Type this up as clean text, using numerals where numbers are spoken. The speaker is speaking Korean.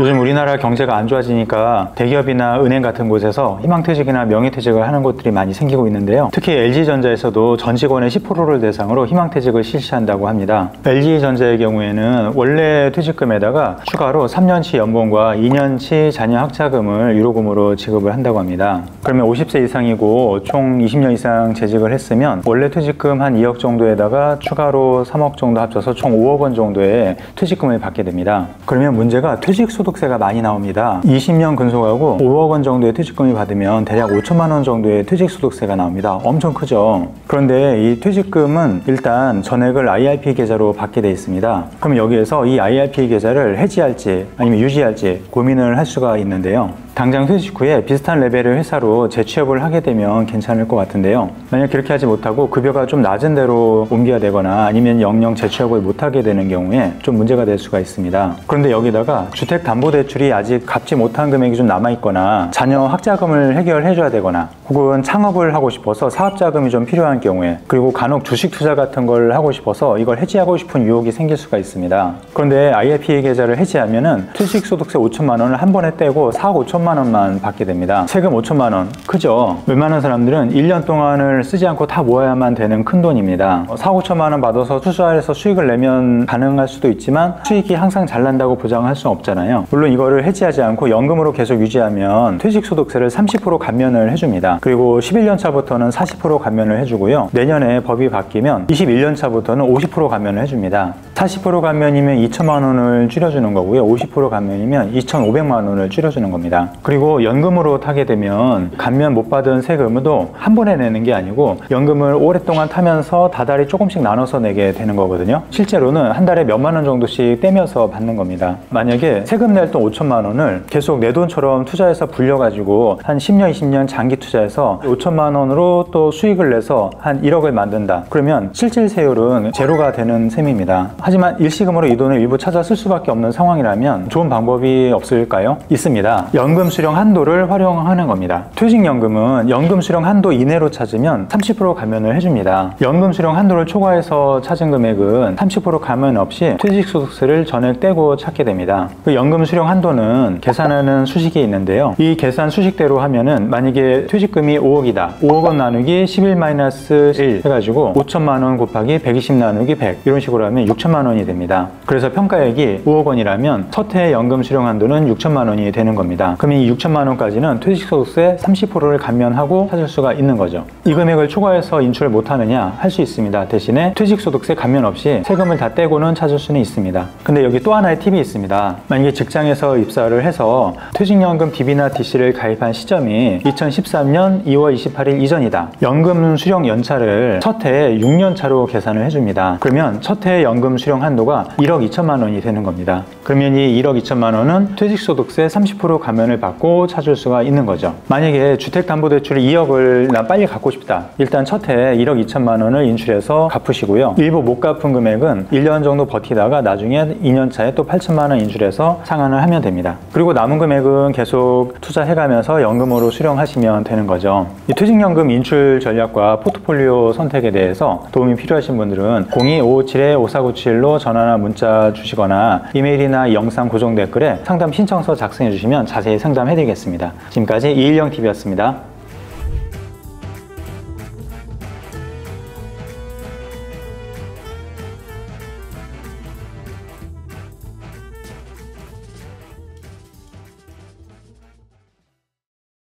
요즘 우리나라 경제가 안 좋아지니까 대기업이나 은행 같은 곳에서 희망퇴직이나 명예퇴직을 하는 곳들이 많이 생기고 있는데요. 특히 LG전자에서도 전 직원의 10%를 대상으로 희망퇴직을 실시한다고 합니다. LG전자의 경우에는 원래 퇴직금에다가 추가로 3년치 연봉과 2년치 자녀 학자금을 유로금으로 지급을 한다고 합니다. 그러면 50세 이상이고 총 20년 이상 재직을 했으면 원래 퇴직금 한 2억 정도에다가 추가로 3억 정도 합쳐서 총 5억 원 정도의 퇴직금을 받게 됩니다. 그러면 문제가 퇴직소득세가 많이 나옵니다. 20년 근속하고 5억 원 정도의 퇴직금을 받으면 대략 5천만 원 정도의 퇴직소득세가 나옵니다. 엄청 크죠. 그런데 이 퇴직금은 일단 전액을 IRP 계좌로 받게 되어 있습니다. 그럼 여기에서 이 IRP 계좌를 해지할지 아니면 유지할지 고민을 할 수가 있는데요. 당장 퇴직 후에 비슷한 레벨의 회사로 재취업을 하게 되면 괜찮을 것 같은데요. 만약 그렇게 하지 못하고 급여가 좀 낮은 데로 옮겨야 되거나 아니면 영영 재취업을 못하게 되는 경우에 좀 문제가 될 수가 있습니다. 그런데 여기다가 주택담보대출이 아직 갚지 못한 금액이 좀 남아있거나 자녀 학자금을 해결해 줘야 되거나 혹은 창업을 하고 싶어서 사업자금이 좀 필요한 경우에 그리고 간혹 주식 투자 같은 걸 하고 싶어서 이걸 해지하고 싶은 유혹이 생길 수가 있습니다. 그런데 IRP 계좌를 해지하면은 퇴직소득세 5천만 원을 한 번에 떼고 4억 5천만 원만 받게 됩니다. 세금 5천만 원 크죠? 웬만한 사람들은 1년 동안을 쓰지 않고 다 모아야만 되는 큰 돈입니다. 4억 5천만 원 받아서 투자해서 수익을 내면 가능할 수도 있지만 수익이 항상 잘 난다고 보장할 수는 없잖아요. 물론 이거를 해지하지 않고 연금으로 계속 유지하면 퇴직소득세를 30% 감면을 해줍니다. 그리고 11년 차부터는 40% 감면을 해주고요. 내년에 법이 바뀌면 21년 차부터는 50% 감면을 해줍니다. 40% 감면이면 2천만 원을 줄여주는 거고요. 50% 감면이면 2,500만 원을 줄여주는 겁니다. 그리고 연금으로 타게 되면 감면 못 받은 세금도 한 번에 내는 게 아니고 연금을 오랫동안 타면서 다달이 조금씩 나눠서 내게 되는 거거든요. 실제로는 한 달에 몇만 원 정도씩 떼면서 받는 겁니다. 만약에 세금 낼 돈 5천만 원을 계속 내 돈처럼 투자해서 불려가지고 한 10년, 20년 장기 투자해서 5천만 원으로 또 수익을 내서 한 1억을 만든다. 그러면 실질세율은 제로가 되는 셈입니다. 하지만 일시금으로 이 돈을 일부 찾아 쓸 수밖에 없는 상황이라면 좋은 방법이 없을까요? 있습니다. 연금 수령 한도를 활용하는 겁니다. 퇴직연금은 연금 수령 한도 이내로 찾으면 30% 감면을 해줍니다. 연금 수령 한도를 초과해서 찾은 금액은 30% 감면 없이 퇴직소득세를 전액 떼고 찾게 됩니다. 그 연금 수령 한도는 계산하는 수식이 있는데요. 이 계산 수식대로 하면은 만약에 퇴직금이 5억이다. 5억 원 나누기 11-1 해가지고 5천만 원 곱하기 120 나누기 100 이런 식으로 하면 6천만 원이 됩니다. 그래서 평가액이 5억 원이라면 첫 해 연금 수령 한도는 6천만 원이 되는 겁니다. 그럼 이 6천만 원까지는 퇴직소득세 30%를 감면하고 찾을 수가 있는 거죠. 이 금액을 초과해서 인출을 못하느냐? 할 수 있습니다. 대신에 퇴직소득세 감면 없이 세금을 다 떼고는 찾을 수는 있습니다. 근데 여기 또 하나의 팁이 있습니다. 만약에 직장에서 입사를 해서 퇴직연금 DB나 DC를 가입한 시점이 2013년 2월 28일 이전이다. 연금 수령 연차를 첫 해에 6년 차로 계산을 해줍니다. 그러면 첫 해 연금 수령 한도가 1억 2천만 원이 되는 겁니다. 그러면 이 1억 2천만 원은 퇴직소득세 30% 감면을 받고 찾을 수가 있는 거죠. 만약에 주택담보대출을 2억을 나 빨리 갚고 싶다. 일단 첫 해에 1억 2천만 원을 인출해서 갚으시고요. 일부 못 갚은 금액은 1년 정도 버티다가 나중에 2년 차에 또 8천만 원 인출해서 상환을 하면 됩니다. 그리고 남은 금액은 계속 투자해가면서 연금으로 수령하시면 되는 거죠. 이 퇴직연금 인출 전략과 포트폴리오 선택에 대해서 도움이 필요하신 분들은 02557-5497로 전화나 문자 주시거나 이메일이나 영상 고정 댓글에 상담 신청서 작성해 주시면 자세히 상담해 드리겠습니다. 지금까지 이일영TV였습니다.